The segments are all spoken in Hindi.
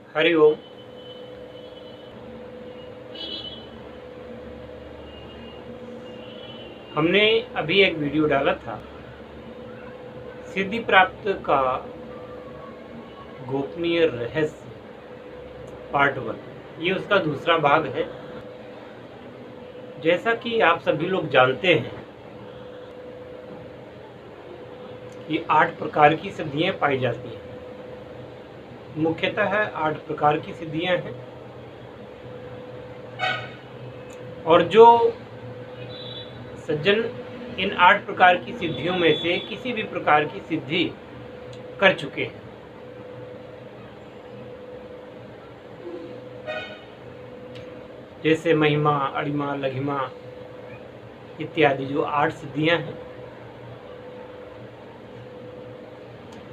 हरिओम। हमने अभी एक वीडियो डाला था सिद्धि प्राप्त का गोपनीय रहस्य पार्ट 1। ये उसका दूसरा भाग है। जैसा कि आप सभी लोग जानते हैं कि 8 प्रकार की सिद्धियां पाई जाती हैं। मुख्यतः 8 प्रकार की सिद्धियां हैं और जो सज्जन इन 8 प्रकार की सिद्धियों में से किसी भी प्रकार की सिद्धि कर चुके हैं, जैसे महिमा, अणिमा, लघिमा इत्यादि जो 8 सिद्धियां हैं,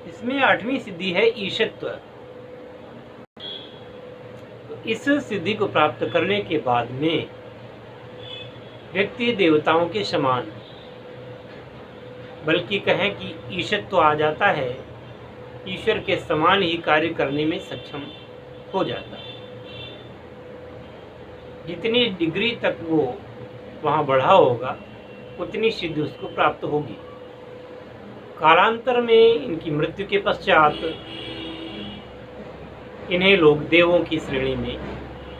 इसमें 8वीं सिद्धि है ईशत्व। तो इस सिद्धि को प्राप्त करने के बाद में व्यक्ति देवताओं के समान, बल्कि कहें कि ईशत्व आ जाता है, ईश्वर के समान ही कार्य करने में सक्षम हो जाता है। जितनी डिग्री तक वो वहाँ बढ़ा होगा उतनी सिद्धि उसको प्राप्त होगी। कालांतर में इनकी मृत्यु के पश्चात इन्हें लोग देवों की श्रेणी में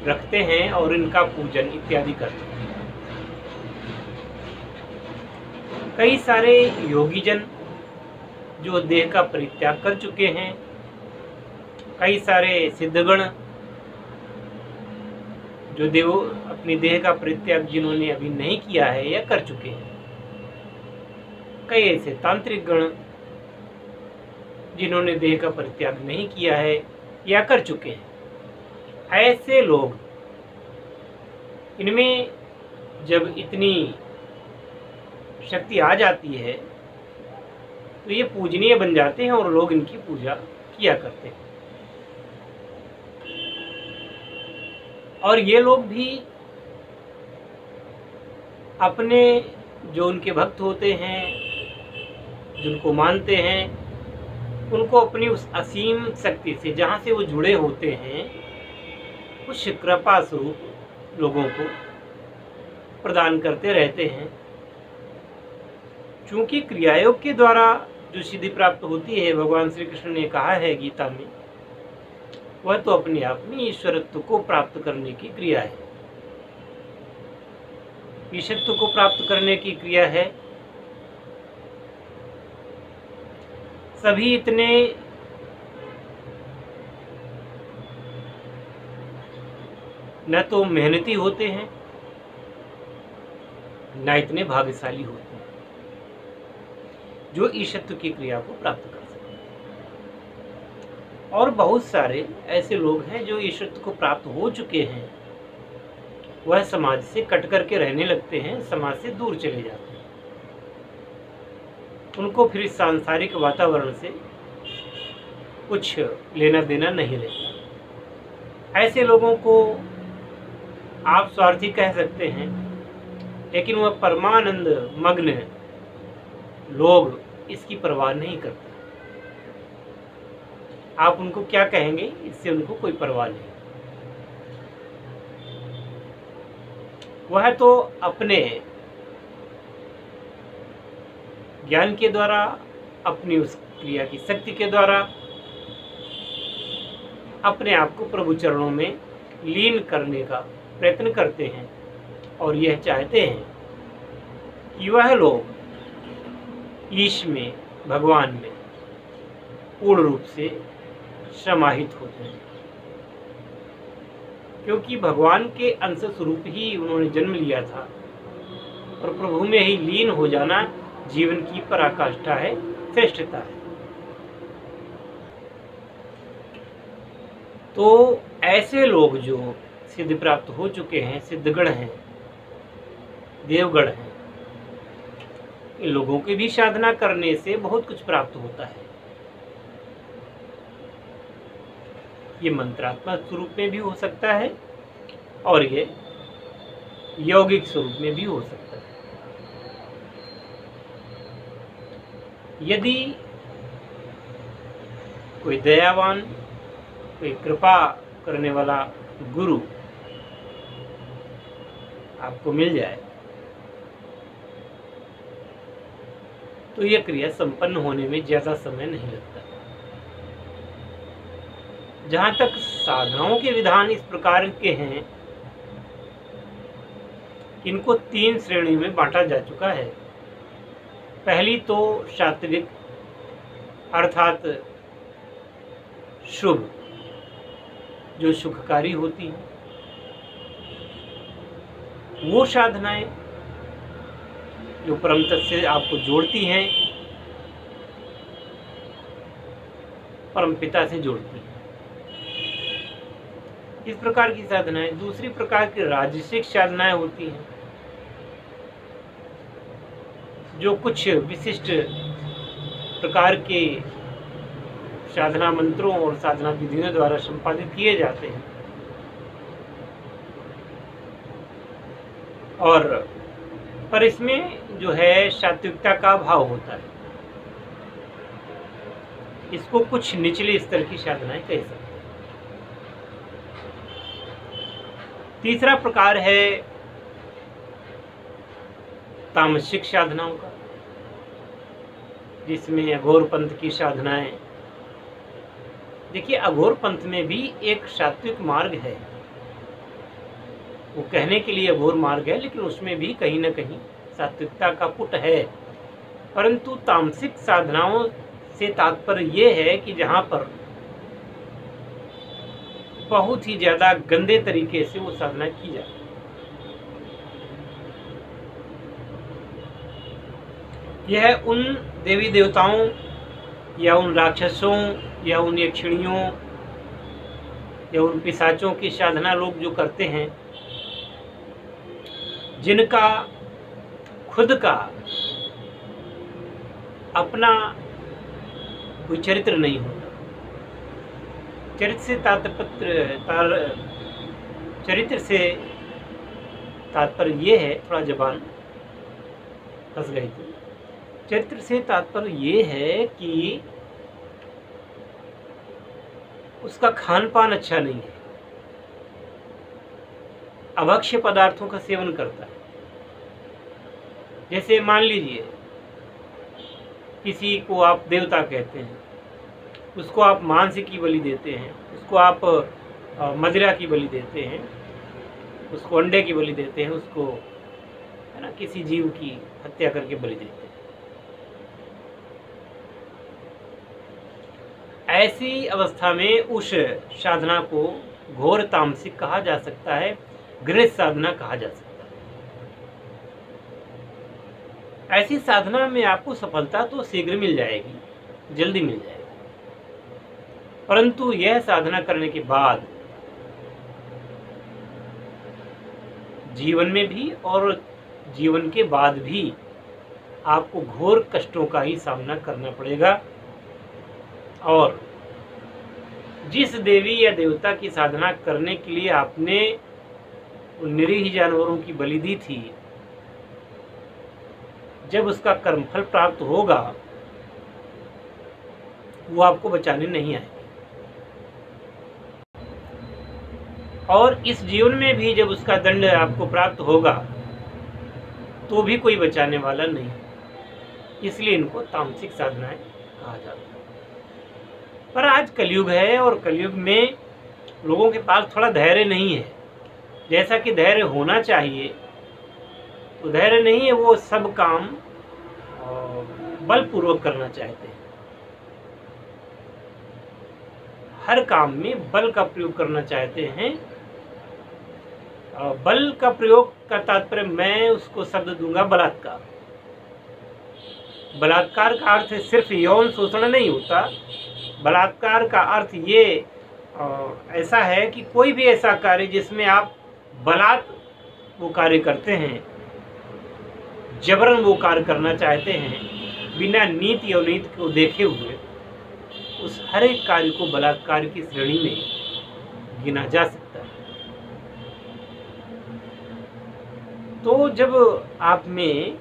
रखते हैं और इनका पूजन इत्यादि करते हैं। कई सारे योगीजन जो देह का परित्याग कर चुके हैं, कई सारे सिद्धगण जो देव अपनी देह का परित्याग जिन्होंने अभी नहीं किया है या कर चुके हैं, कई ऐसे तांत्रिक गण जिन्होंने देह का परित्याग नहीं किया है या कर चुके हैं। ऐसे लोग, इनमें जब इतनी शक्ति आ जाती है तो ये पूजनीय बन जाते हैं और लोग इनकी पूजा किया करते हैं। और ये लोग भी अपने जो उनके भक्त होते हैं, जिनको मानते हैं, उनको अपनी उस असीम शक्ति से जहाँ से वो जुड़े होते हैं कुछ कृपा स्वरूप लोगों को प्रदान करते रहते हैं। चूंकि क्रियायोग के द्वारा जो सिद्धि प्राप्त होती है, भगवान श्री कृष्ण ने कहा है गीता में, वह तो अपने आप में ईश्वरत्व को प्राप्त करने की क्रिया है। ईश्वरत्व को प्राप्त करने की क्रिया है। सभी इतने न तो मेहनती होते हैं न इतने भाग्यशाली होते हैं जो ईशत्व की क्रिया को प्राप्त कर सकते हैं। और बहुत सारे ऐसे लोग हैं जो ईशत्व को प्राप्त हो चुके हैं, वह समाज से कट करके रहने लगते हैं, समाज से दूर चले जाते हैं। उनको फिर इस सांसारिक वातावरण से कुछ लेना देना नहीं रहता। ऐसे लोगों को आप स्वार्थी कह सकते हैं, लेकिन वह परमानंद मग्न लोग इसकी परवाह नहीं करते। आप उनको क्या कहेंगे, इससे उनको कोई परवाह नहीं। वह तो अपने ज्ञान के द्वारा, अपनी उस क्रिया की शक्ति के द्वारा अपने आप को प्रभु चरणों में लीन करने का प्रयत्न करते हैं और यह चाहते हैं कि वह लोग ईश में, भगवान में पूर्ण रूप से समाहित होते हैं। क्योंकि भगवान के अंश स्वरूप ही उन्होंने जन्म लिया था और प्रभु में ही लीन हो जाना जीवन की पराकाष्ठा है, श्रेष्ठता है। तो ऐसे लोग जो सिद्धि प्राप्त हो चुके हैं, सिद्धगण हैं, देवगण हैं, इन लोगों की भी साधना करने से बहुत कुछ प्राप्त होता है। ये मंत्रात्मक स्वरूप में भी हो सकता है और ये यौगिक स्वरूप में भी हो सकता है। यदि कोई दयावान, कोई कृपा करने वाला गुरु आपको मिल जाए तो यह क्रिया संपन्न होने में ज़्यादा समय नहीं लगता। जहाँ तक साधनाओं के विधान इस प्रकार के हैं, इनको 3 श्रेणी में बांटा जा चुका है। पहली तो सात्विक अर्थात शुभ, जो सुखकारी होती है, वो साधनाएं जो परम तत्व से आपको जोड़ती हैं, परम पिता से जोड़ती हैं, इस प्रकार की साधनाएं। दूसरी प्रकार की राजसिक साधनाएं होती हैं, जो कुछ विशिष्ट प्रकार के साधना मंत्रों और साधना विधियों द्वारा संपादित किए जाते हैं, और पर इसमें जो है सात्विकता का भाव होता है। इसको कुछ निचले स्तर की साधनाएं कह सकते हैं। तीसरा प्रकार है तामसिक साधनाओं का, जिसमें अघोर पंथ की साधनाएं। देखिए, अघोर पंथ में भी एक सात्विक मार्ग है, वो कहने के लिए अघोर मार्ग है, लेकिन उसमें भी कहीं ना कहीं सात्विकता का पुट है। परंतु तामसिक साधनाओं से तात्पर्य ये है कि जहाँ पर बहुत ही ज़्यादा गंदे तरीके से वो साधना की जाती है। यह उन देवी देवताओं या उन राक्षसों या उन यक्षिणियों या उन पिशाचों की साधना लोग जो करते हैं, जिनका खुद का अपना कोई चरित्र नहीं होता। चरित्र से तात्पर्य ये है, थोड़ा जबान फंस गई थी। चरित्र से तात्पर्य ये है कि उसका खान पान अच्छा नहीं है, अभक्ष्य पदार्थों का सेवन करता है। जैसे मान लीजिए किसी को आप देवता कहते हैं, उसको आप मांस की बलि देते हैं, उसको आप मदिरा की बलि देते हैं, उसको अंडे की बलि देते हैं, उसको है ना किसी जीव की हत्या करके बलि देते हैं। ऐसी अवस्था में उस साधना को घोर तामसिक कहा जा सकता है, घृणित साधना कहा जा सकता है। ऐसी साधना में आपको सफलता तो शीघ्र मिल जाएगी, जल्दी मिल जाएगी, परंतु यह साधना करने के बाद जीवन में भी और जीवन के बाद भी आपको घोर कष्टों का ही सामना करना पड़ेगा। और जिस देवी या देवता की साधना करने के लिए आपने उन निरीह जानवरों की बलि दी थी, जब उसका कर्मफल प्राप्त होगा वो आपको बचाने नहीं आएंगे। और इस जीवन में भी जब उसका दंड आपको प्राप्त होगा तो भी कोई बचाने वाला नहीं। इसलिए इनको तामसिक साधनाएं कहा जाता है। पर आज कलयुग है और कलयुग में लोगों के पास थोड़ा धैर्य नहीं है, जैसा कि धैर्य होना चाहिए तो धैर्य नहीं है। वो सब काम बलपूर्वक करना चाहते हैं, हर काम में बल का प्रयोग करना चाहते हैं। बल का प्रयोग का तात्पर्य मैं उसको शब्द दूंगा बलात्कार। बलात्कार का अर्थ सिर्फ यौन शोषण नहीं होता। बलात्कार का अर्थ ये ऐसा है कि कोई भी ऐसा कार्य जिसमें आप बलात् वो कार्य करते हैं, जबरन वो कार्य करना चाहते हैं, बिना नीति और नीति को देखे हुए, उस हर एक कार्य को बलात्कार की श्रेणी में गिना जा सकता है। तो जब आप में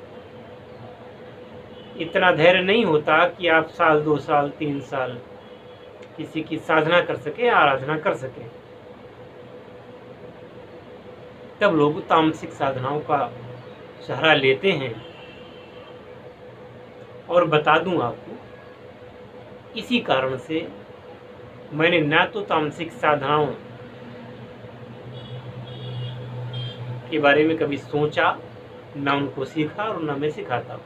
इतना धैर्य नहीं होता कि आप साल 2 साल 3 साल किसी की साधना कर सके, आराधना कर सके, तब लोग तामसिक साधनाओं का सहारा लेते हैं। और बता दूं आपको, इसी कारण से मैंने ना तो तामसिक साधनाओं के बारे में कभी सोचा, ना उनको सीखा और ना मैं सिखाता हूँ,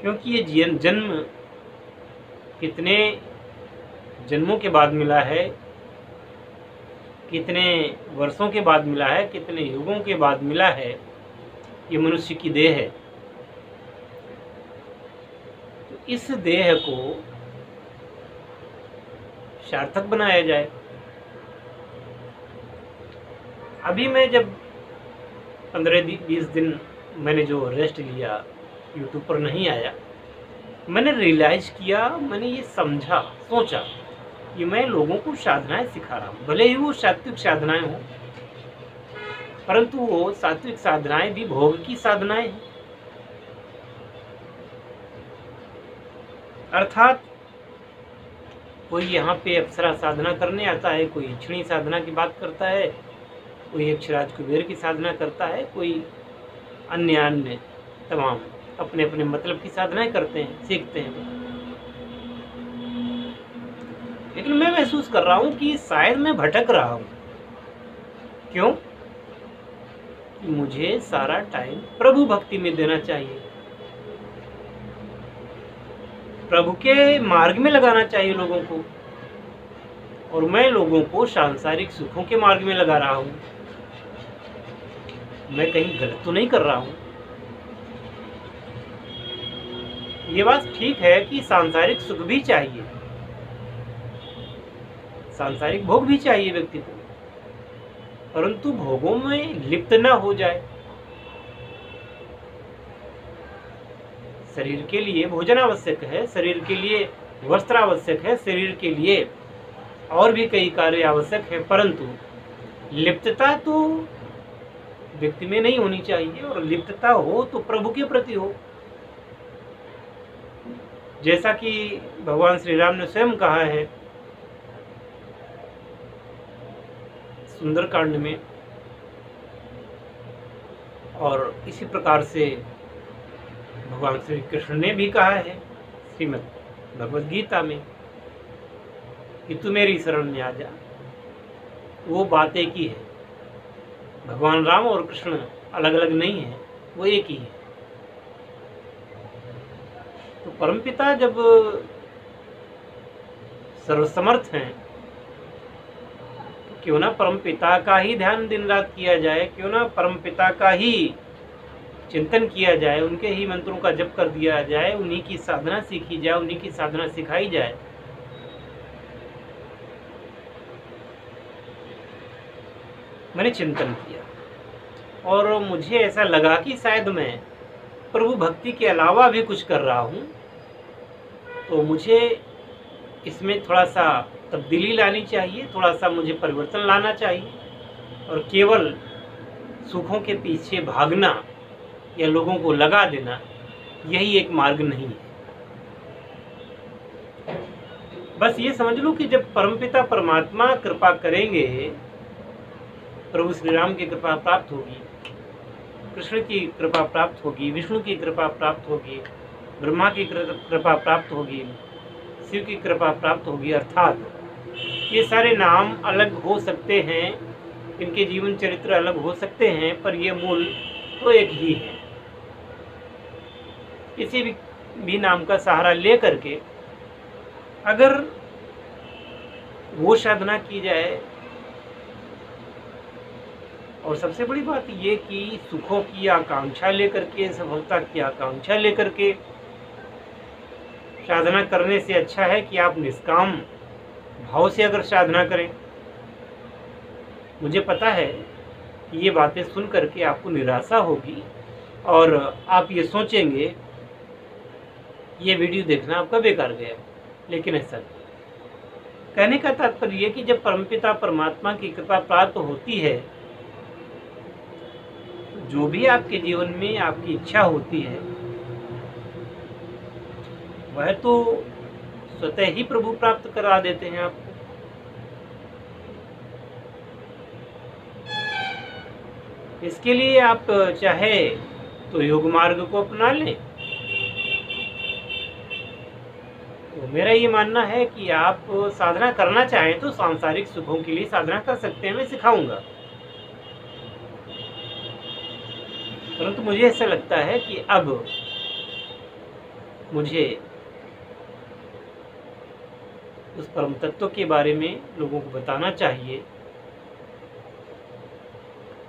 क्योंकि ये जन्म कितने जन्मों के बाद मिला है, कितने वर्षों के बाद मिला है, कितने युगों के बाद मिला है। ये मनुष्य की देह है, तो इस देह को सार्थक बनाया जाए। अभी मैं जब 15-20 दिन मैंने जो रेस्ट लिया, यूट्यूब पर नहीं आया, मैंने रियलाइज किया, मैंने ये समझा, सोचा कि मैं लोगों को साधनाएं सिखा रहा हूँ। भले ही वो सात्विक साधनाएं हों, परंतु वो सात्विक साधनाएं भी भोग की साधनाएं हैं। अर्थात कोई यहाँ पे अप्सरा साधना करने आता है, कोई इक्षणी साधना की बात करता है, कोई यक्षराज कुबेर की साधना करता है, कोई अन्य तमाम अपने अपने मतलब की साधनाएं करते हैं, सीखते हैं। लेकिन मैं महसूस कर रहा हूं कि शायद मैं भटक रहा हूं। क्यों? कि मुझे सारा टाइम प्रभु भक्ति में देना चाहिए, प्रभु के मार्ग में लगाना चाहिए लोगों को, और मैं लोगों को सांसारिक सुखों के मार्ग में लगा रहा हूं। मैं कहीं गलत तो नहीं कर रहा हूं? ये बात ठीक है कि सांसारिक सुख भी चाहिए, सांसारिक भोग भी चाहिए व्यक्ति को, परंतु भोगों में लिप्त ना हो जाए। शरीर के लिए भोजन आवश्यक है, शरीर के लिए वस्त्र आवश्यक है, शरीर के लिए और भी कई कार्य आवश्यक है, परंतु लिप्तता तो व्यक्ति में नहीं होनी चाहिए, और लिप्तता हो तो प्रभु के प्रति हो। जैसा कि भगवान श्री राम ने स्वयं कहा है सुंदरकांड में, और इसी प्रकार से भगवान श्री कृष्ण ने भी कहा है श्रीमद् भगवद गीता में कि तू मेरी शरण में आ जा। वो बात एक ही है। भगवान राम और कृष्ण अलग अलग नहीं है, वो एक ही है। तो परमपिता जब सर्वसमर्थ हैं, तो क्यों ना परमपिता का ही ध्यान दिन रात किया जाए, क्यों ना परमपिता का ही चिंतन किया जाए, उनके ही मंत्रों का जप कर दिया जाए, उन्हीं की साधना सीखी जाए, उन्हीं की साधना सिखाई जाए। मैंने चिंतन किया और मुझे ऐसा लगा कि शायद मैं प्रभु भक्ति के अलावा भी कुछ कर रहा हूँ, तो मुझे इसमें थोड़ा सा तब्दीली लानी चाहिए, थोड़ा सा मुझे परिवर्तन लाना चाहिए, और केवल सुखों के पीछे भागना या लोगों को लगा देना यही एक मार्ग नहीं है। बस ये समझ लो कि जब परमपिता परमात्मा कृपा करेंगे, प्रभु श्री राम की कृपा प्राप्त होगी, कृष्ण की कृपा प्राप्त होगी, विष्णु की कृपा प्राप्त होगी, ब्रह्मा की कृपा प्राप्त होगी, शिव की कृपा प्राप्त होगी। अर्थात ये सारे नाम अलग हो सकते हैं, इनके जीवन चरित्र अलग हो सकते हैं, पर ये मूल तो एक ही है। किसी भी नाम का सहारा ले करके अगर वो साधना की जाए, और सबसे बड़ी बात ये कि सुखों की आकांक्षा लेकर के, सफलता की आकांक्षा लेकर के साधना करने से अच्छा है कि आप निष्काम भाव से अगर साधना करें। मुझे पता है कि ये बातें सुन करके आपको निराशा होगी और आप ये सोचेंगे ये वीडियो देखना आपका बेकार गया, लेकिन ऐसा नहीं। कहने का तात्पर्य ये कि जब परमपिता परमात्मा की कृपा प्राप्त होती है, जो भी आपके जीवन में आपकी इच्छा होती है वह तो स्वतः ही प्रभु प्राप्त करा देते हैं आपको। इसके लिए आप चाहे तो योग मार्ग को अपना लें। तो मेरा ये मानना है कि आप साधना करना चाहें तो सांसारिक सुखों के लिए साधना कर सकते हैं, मैं सिखाऊंगा। परंतु मुझे ऐसा लगता है कि अब मुझे उस परम तत्व के बारे में लोगों को बताना चाहिए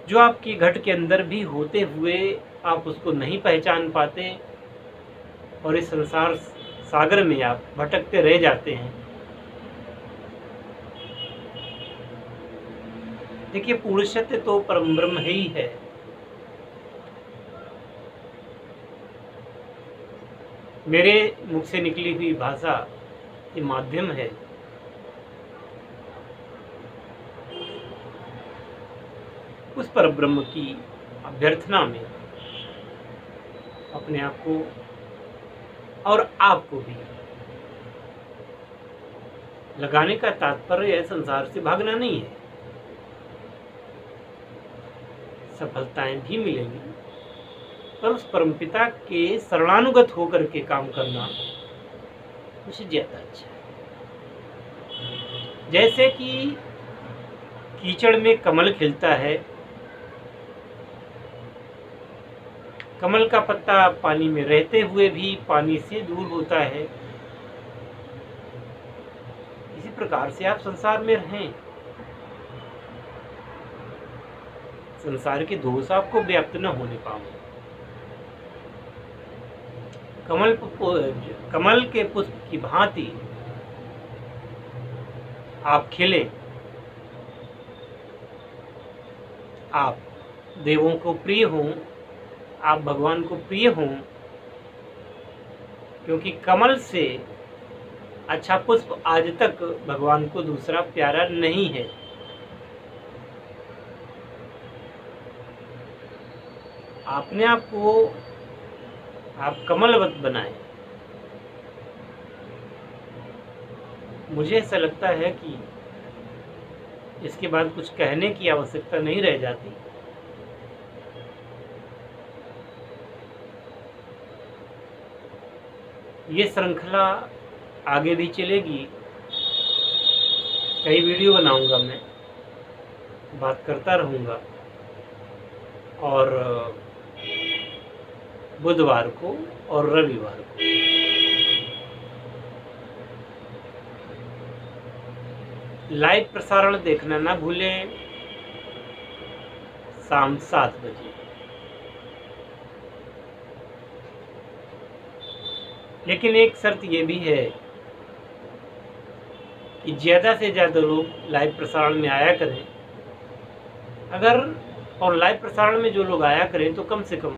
जो आपकी घट के अंदर भी होते हुए आप उसको नहीं पहचान पाते और इस संसार सागर में आप भटकते रह जाते हैं। देखिए, पूर्ण सत्य तो परम ब्रह्म ही है। मेरे मुख से निकली हुई भाषा ये माध्यम है। उस पर ब्रह्म की अभ्यर्थना में अपने आप को और आपको भी लगाने का तात्पर्य संसार से भागना नहीं है। सफलताएं भी मिलेंगी, पर उस परमपिता के शरणानुगत होकर के काम करना मुझे ज्यादा अच्छा है। जैसे कि कीचड़ में कमल खिलता है, कमल का पत्ता पानी में रहते हुए भी पानी से दूर होता है। इसी प्रकार से आप संसार में रहें, संसार के दोष आपको व्याप्त न होने पाए। कमल के पुष्प की भांति आप खिले, आप देवों को प्रिय हों, आप भगवान को प्रिय हों, क्योंकि कमल से अच्छा पुष्प आज तक भगवान को दूसरा प्यारा नहीं है। अपने आप को आप कमलवत बनाएं। मुझे ऐसा लगता है कि इसके बाद कुछ कहने की आवश्यकता नहीं रह जाती। ये श्रृंखला आगे भी चलेगी। कई वीडियो बनाऊंगा, मैं बात करता रहूंगा, और बुधवार को और रविवार को लाइव प्रसारण देखना ना भूलें, शाम 7 बजे। लेकिन एक शर्त ये भी है कि ज़्यादा से ज़्यादा लोग लाइव प्रसारण में आया करें। और लाइव प्रसारण में जो लोग आया करें तो कम से कम